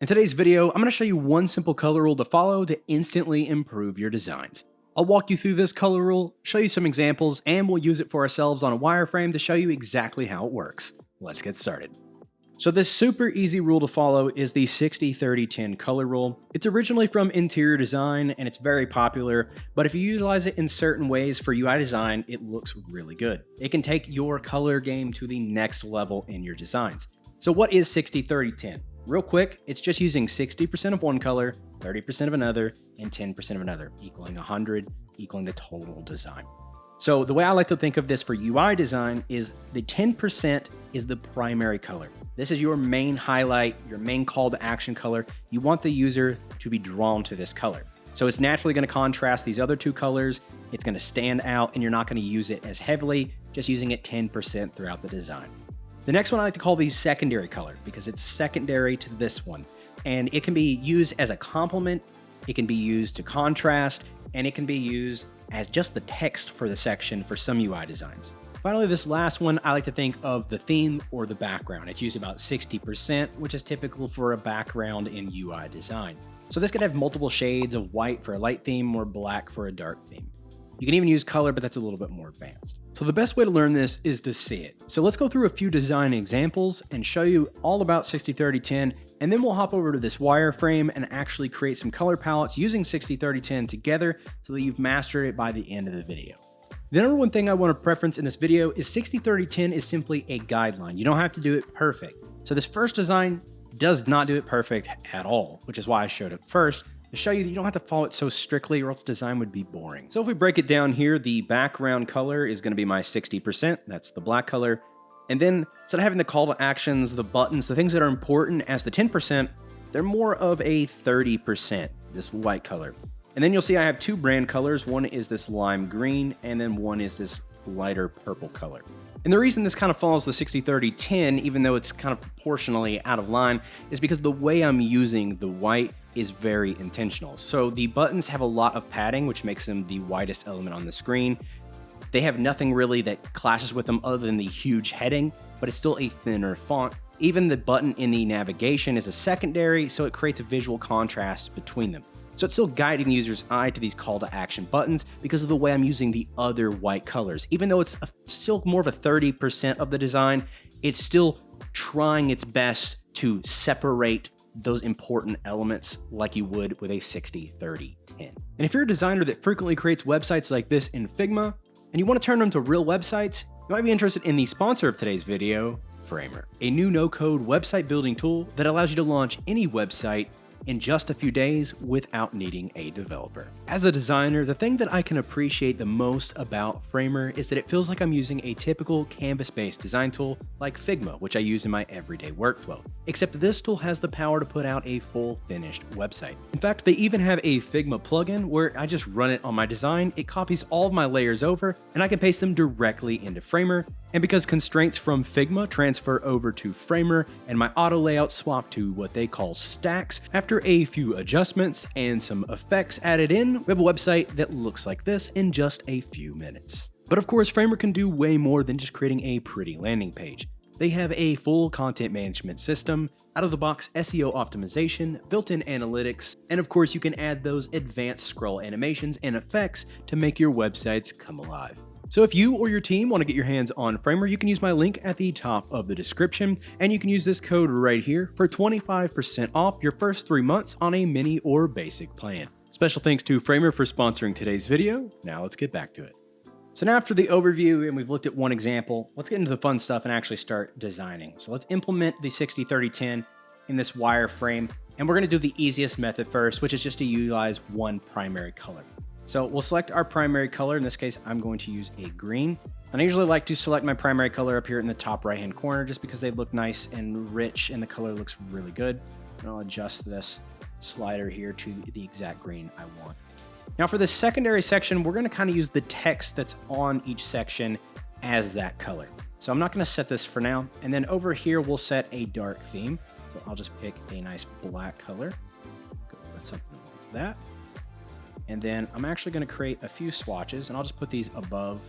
In today's video, I'm going to show you one simple color rule to follow to instantly improve your designs. I'll walk you through this color rule, show you some examples, and we'll use it for ourselves on a wireframe to show you exactly how it works. Let's get started. So this super easy rule to follow is the 60-30-10 color rule. It's originally from interior design and it's very popular, but if you utilize it in certain ways for UI design, it looks really good. It can take your color game to the next level in your designs. So what is 60-30-10? Real quick, it's just using 60% of one color, 30% of another, and 10% of another, equaling 100, equaling the total design. So the way I like to think of this for UI design is the 10% is the primary color. This is your main highlight, your main call to action color. You want the user to be drawn to this color. So it's naturally going to contrast these other two colors. It's going to stand out and you're not going to use it as heavily, just using it 10% throughout the design. The next one I like to call the secondary color because it's secondary to this one. And it can be used as a complement, it can be used to contrast, and it can be used as just the text for the section for some UI designs. Finally, this last one, I like to think of the theme or the background. It's used about 60%, which is typical for a background in UI design. So this could have multiple shades of white for a light theme or black for a dark theme. You can even use color, but that's a little bit more advanced. So the best way to learn this is to see it. So let's go through a few design examples and show you all about 60-30-10, and then we'll hop over to this wireframe and actually create some color palettes using 60-30-10 together so that you've mastered it by the end of the video. The number one thing I want to preference in this video is 60-30-10 is simply a guideline. You don't have to do it perfect. So this first design does not do it perfect at all, which is why I showed it first, to show you that you don't have to follow it so strictly or else design would be boring. So if we break it down here, the background color is going to be my 60%. That's the black color. And then instead of having the call to actions, the buttons, the things that are important as the 10%, they're more of a 30%, this white color. And then you'll see I have two brand colors. One is this lime green, and then one is this lighter purple color. And the reason this kind of follows the 60-30-10, even though it's kind of proportionally out of line, is because the way I'm using the white is very intentional. So the buttons have a lot of padding, which makes them the whitest element on the screen. They have nothing really that clashes with them other than the huge heading, but it's still a thinner font. Even the button in the navigation is a secondary, so it creates a visual contrast between them. So it's still guiding the user's eye to these call to action buttons because of the way I'm using the other white colors. Even though it's still more of a 30% of the design, it's still trying its best to separate those important elements like you would with a 60-30-10. And if you're a designer that frequently creates websites like this in Figma, and you want to turn them to real websites, you might be interested in the sponsor of today's video, Framer, a new no-code website building tool that allows you to launch any website in just a few days without needing a developer. As a designer, the thing that I can appreciate the most about Framer is that it feels like I'm using a typical canvas-based design tool like Figma, which I use in my everyday workflow. Except this tool has the power to put out a full finished website. In fact, they even have a Figma plugin where I just run it on my design, it copies all of my layers over, and I can paste them directly into Framer. And because constraints from Figma transfer over to Framer and my auto layout swap to what they call stacks, after a few adjustments and some effects added in, we have a website that looks like this in just a few minutes. But of course, Framer can do way more than just creating a pretty landing page. They have a full content management system, out-of-the-box SEO optimization, built-in analytics, and of course you can add those advanced scroll animations and effects to make your websites come alive. So if you or your team want to get your hands on Framer, you can use my link at the top of the description, and you can use this code right here for 25% off your first 3 months on a mini or basic plan. Special thanks to Framer for sponsoring today's video. Now let's get back to it. So now after the overview and we've looked at one example, let's get into the fun stuff and actually start designing. So let's implement the 60-30-10 in this wireframe, and we're going to do the easiest method first, which is just to utilize one primary color. So we'll select our primary color. In this case, I'm going to use a green. And I usually like to select my primary color up here in the top right-hand corner just because they look nice and rich and the color looks really good. And I'll adjust this slider here to the exact green I want. Now for the secondary section, we're going to kind of use the text that's on each section as that color. So I'm not going to set this for now. And then over here, we'll set a dark theme. So I'll just pick a nice black color. Go with something like that. And then I'm actually going to create a few swatches, and I'll just put these above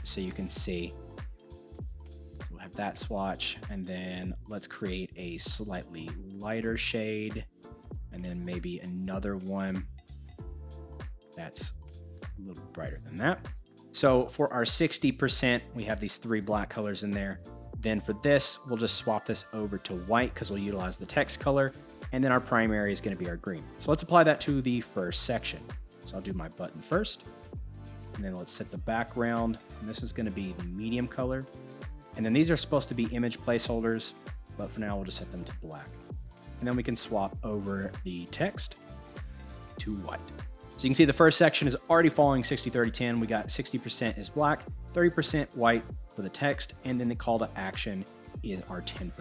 so you can see. So we'll have that swatch, and then let's create a slightly lighter shade, and then maybe another one that's a little brighter than that. So for our 60%, we have these 3 black colors in there. Then for this, we'll just swap this over to white because we'll utilize the text color. And then our primary is going to be our green. So let's apply that to the first section. So I'll do my button first. And then let's set the background. And this is going to be the medium color. And then these are supposed to be image placeholders, but for now we'll just set them to black. And then we can swap over the text to white. So you can see the first section is already following 60-30-10. We got 60% is black, 30% white for the text, and then the call to action is our 10%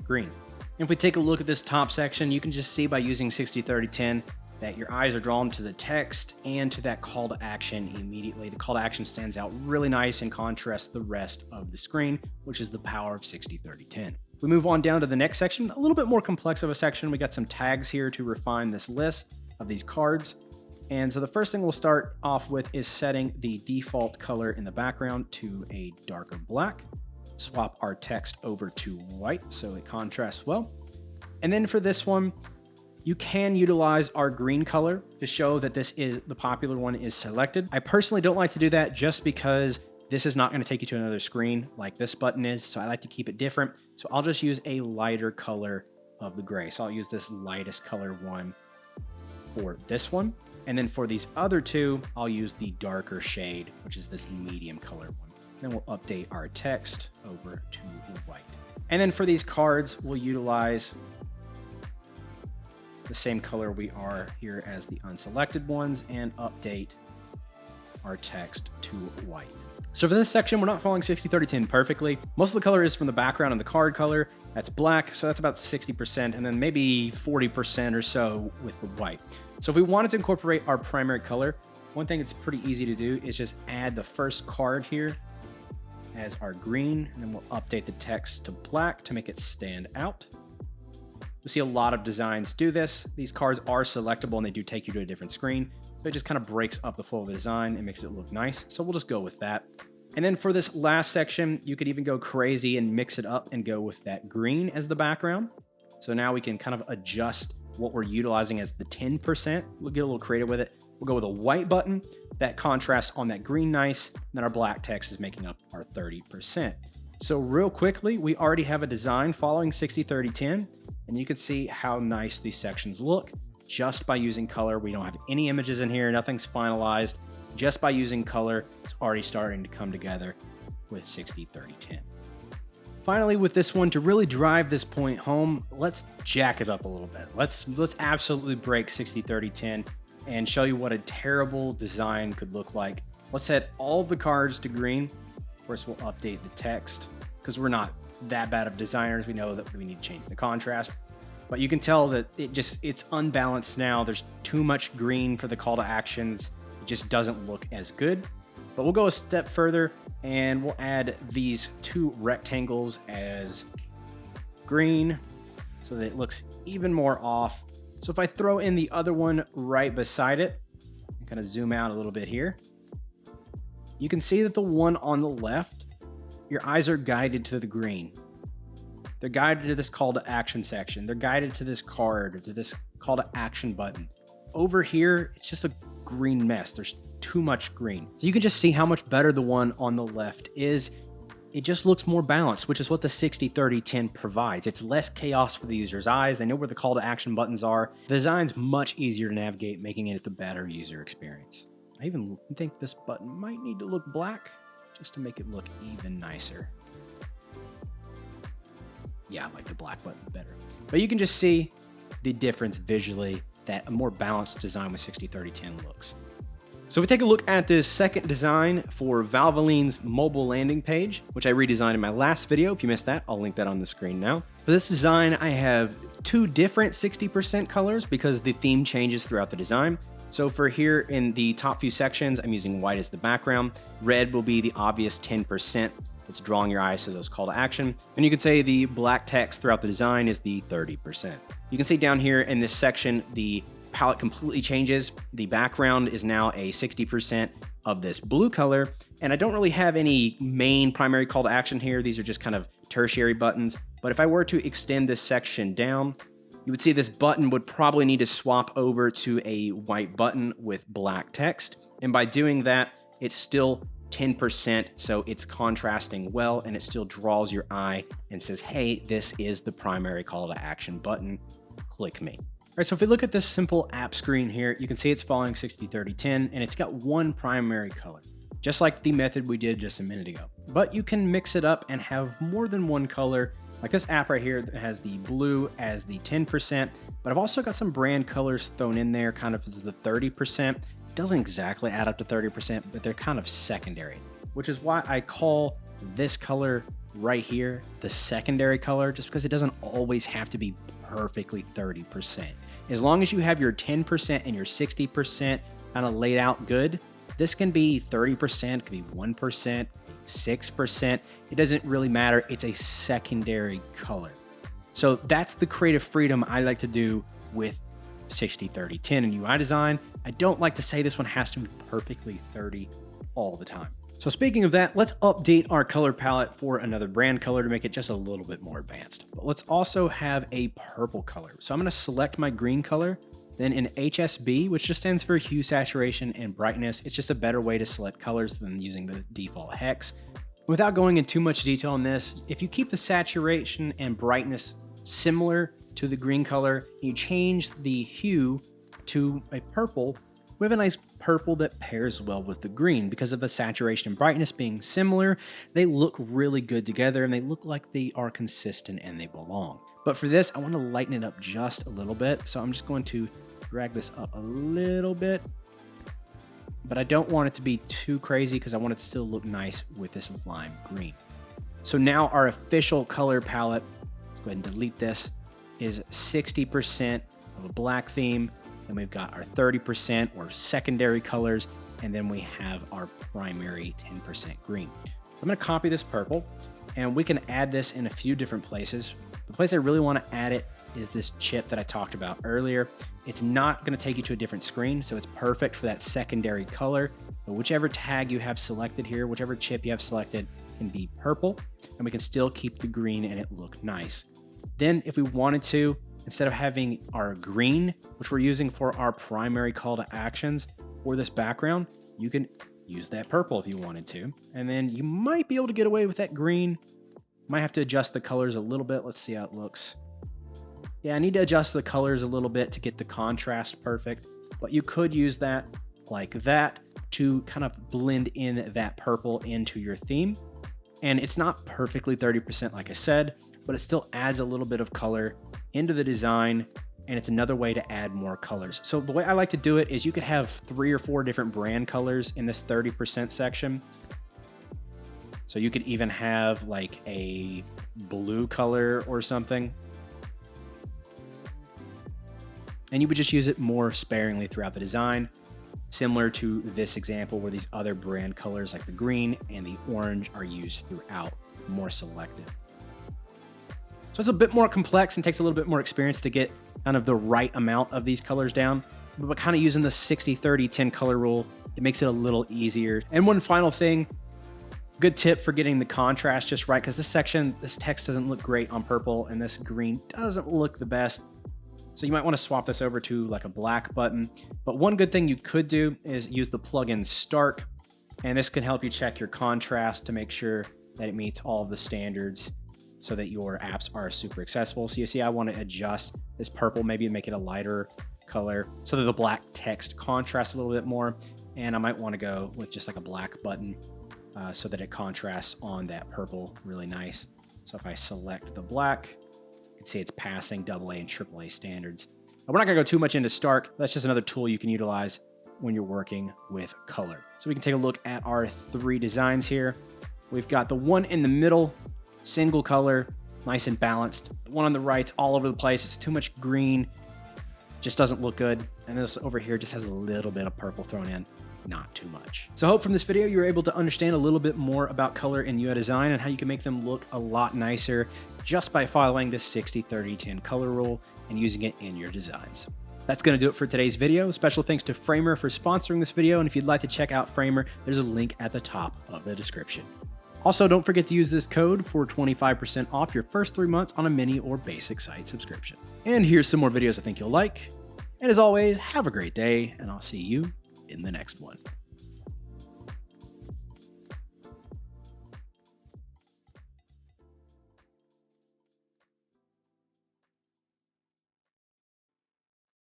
green. And if we take a look at this top section, you can just see by using 60-30-10 that your eyes are drawn to the text and to that call to action immediately. The call to action stands out really nice and contrasts the rest of the screen, which is the power of 60-30-10. We move on down to the next section, a little bit more complex of a section. We got some tags here to refine this list of these cards. And so the first thing we'll start off with is setting the default color in the background to a darker black. Swap our text over to white so it contrasts well. And then for this one, you can utilize our green color to show that this is the popular one is selected. I personally don't like to do that just because this is not going to take you to another screen like this button is. So I like to keep it different. So I'll just use a lighter color of the gray. So I'll use this lightest color one for this one. And then for these other two, I'll use the darker shade, which is this medium color one. Then we'll update our text over to the white. And then for these cards, we'll utilize the same color we are here as the unselected ones and update our text to white. So for this section, we're not following 60-30-10 perfectly. Most of the color is from the background and the card color. That's black, so that's about 60%, and then maybe 40% or so with the white. So if we wanted to incorporate our primary color, one thing that's pretty easy to do is just add the first card here as our green, and then we'll update the text to black to make it stand out. You'll see a lot of designs do this. These cards are selectable and they do take you to a different screen. So it just kind of breaks up the flow of the design and makes it look nice. So we'll just go with that. And then for this last section, you could even go crazy and mix it up and go with that green as the background. So now we can kind of adjust what we're utilizing as the 10%. We'll get a little creative with it. We'll go with a white button that contrasts on that green nice. And then our black text is making up our 30%. So real quickly, we already have a design following 60-30-10. And you can see how nice these sections look just by using color. We don't have any images in here, nothing's finalized. Just by using color, it's already starting to come together with 60-30-10. Finally, with this one, to really drive this point home, let's jack it up a little bit. Let's absolutely break 60-30-10 and show you what a terrible design could look like. Let's set all of the cards to green. Of course, we'll update the text because we're not that bad of designers. We know that we need to change the contrast, but you can tell that it's unbalanced now. There's too much green for the call to actions. It just doesn't look as good. But we'll go a step further and we'll add these 2 rectangles as green so that it looks even more off. So if I throw in the other one right beside it and kind of zoom out a little bit here, you can see that the one on the left, your eyes are guided to the green. They're guided to this call to action section. They're guided to this card or to this call to action button. Over here, it's just a green mess. There's too much green. So you can just see how much better the one on the left is. It just looks more balanced, which is what the 60-30-10 provides. It's less chaos for the user's eyes. They know where the call to action buttons are. The design's much easier to navigate, making it a better user experience. I even think this button might need to look black just to make it look even nicer. Yeah, I like the black button better. But you can just see the difference visually that a more balanced design with 60-30-10 looks. So if we take a look at this second design for Valvoline's mobile landing page, which I redesigned in my last video. If you missed that, I'll link that on the screen now. For this design, I have 2 different 60% colors because the theme changes throughout the design. So for here in the top few sections, I'm using white as the background. Red will be the obvious 10%. It's drawing your eyes to those call to action. And you can say the black text throughout the design is the 30%. You can see down here in this section, the palette completely changes. The background is now a 60% of this blue color. And I don't really have any main primary call to action here. These are just kind of tertiary buttons. But if I were to extend this section down, you would see this button would probably need to swap over to a white button with black text. And by doing that, it's still 10%, so it's contrasting well, and it still draws your eye and says, hey, this is the primary call to action button. Click me. All right, so if we look at this simple app screen here, you can see it's following 60-30-10, and it's got one primary color, just like the method we did just a minute ago. But you can mix it up and have more than one color. Like this app right here that has the blue as the 10%, but I've also got some brand colors thrown in there kind of as the 30%. It doesn't exactly add up to 30%, but they're kind of secondary, which is why I call this color right here the secondary color, just because it doesn't always have to be perfectly 30%. As long as you have your 10% and your 60% kind of laid out good, this can be 30%, could be 1%, 6%. It doesn't really matter. It's a secondary color. So that's the creative freedom I like to do with 60-30-10 in UI design. I don't like to say this one has to be perfectly 30 all the time. So speaking of that, let's update our color palette for another brand color to make it just a little bit more advanced. But let's also have a purple color. So I'm going to select my green color. Then in HSB, which just stands for hue, saturation, and brightness, it's just a better way to select colors than using the default hex. Without going into too much detail on this, if you keep the saturation and brightness similar to the green color, you change the hue to a purple, we have a nice purple that pairs well with the green. Because of the saturation and brightness being similar, they look really good together and they look like they are consistent and they belong. But for this, I want to lighten it up just a little bit. So I'm just going to drag this up a little bit, but I don't want it to be too crazy because I want it to still look nice with this lime green. So now our official color palette, let's go ahead and delete this, is 60% of a black theme. Then we've got our 30% or secondary colors, and then we have our primary 10% green. I'm going to copy this purple, and we can add this in a few different places. The place I really want to add it is this chip that I talked about earlier. It's not going to take you to a different screen, so it's perfect for that secondary color. But whichever tag you have selected here, whichever chip you have selected, can be purple, and we can still keep the green and it look nice. Then if we wanted to, instead of having our green, which we're using for our primary call to actions for this background, you can use that purple if you wanted to. And then you might be able to get away with that green. Might have to adjust the colors a little bit. Let's see how it looks. Yeah, I need to adjust the colors a little bit to get the contrast perfect, but you could use that like that to kind of blend in that purple into your theme. And it's not perfectly 30% like I said, but it still adds a little bit of color into the design, and it's another way to add more colors. So the way I like to do it is you could have 3 or 4 different brand colors in this 30% section. So you could even have like a blue color or something. And you would just use it more sparingly throughout the design, similar to this example where these other brand colors like the green and the orange are used throughout, more selective. So it's a bit more complex and takes a little bit more experience to get kind of the right amount of these colors down, but kind of using the 60-30-10 color rule, it makes it a little easier. And one final thing, good tip for getting the contrast just right, because this text doesn't look great on purple and this green doesn't look the best. So you might want to swap this over to like a black button. But one good thing you could do is use the plugin Stark, and this can help you check your contrast to make sure that it meets all of the standards so that your apps are super accessible. So you see, I want to adjust this purple, maybe make it a lighter color so that the black text contrasts a little bit more. And I might want to go with just like a black button so that it contrasts on that purple really nice. So if I select the black, you can see it's passing AA and AAA standards. But we're not gonna go too much into Stark. That's just another tool you can utilize when you're working with color. So we can take a look at our 3 designs here. We've got the one in the middle, single color, nice and balanced. The one on the right's all over the place. It's too much green, just doesn't look good. And this over here just has a little bit of purple thrown in, not too much. So I hope from this video you were able to understand a little bit more about color in UI design and how you can make them look a lot nicer just by following the 60-30-10 color rule and using it in your designs. That's going to do it for today's video. Special thanks to Framer for sponsoring this video. And if you'd like to check out Framer, there's a link at the top of the description. Also, don't forget to use this code for 25% off your first 3 months on a mini or basic site subscription. And here's some more videos I think you'll like. And as always, have a great day, and I'll see you in the next one.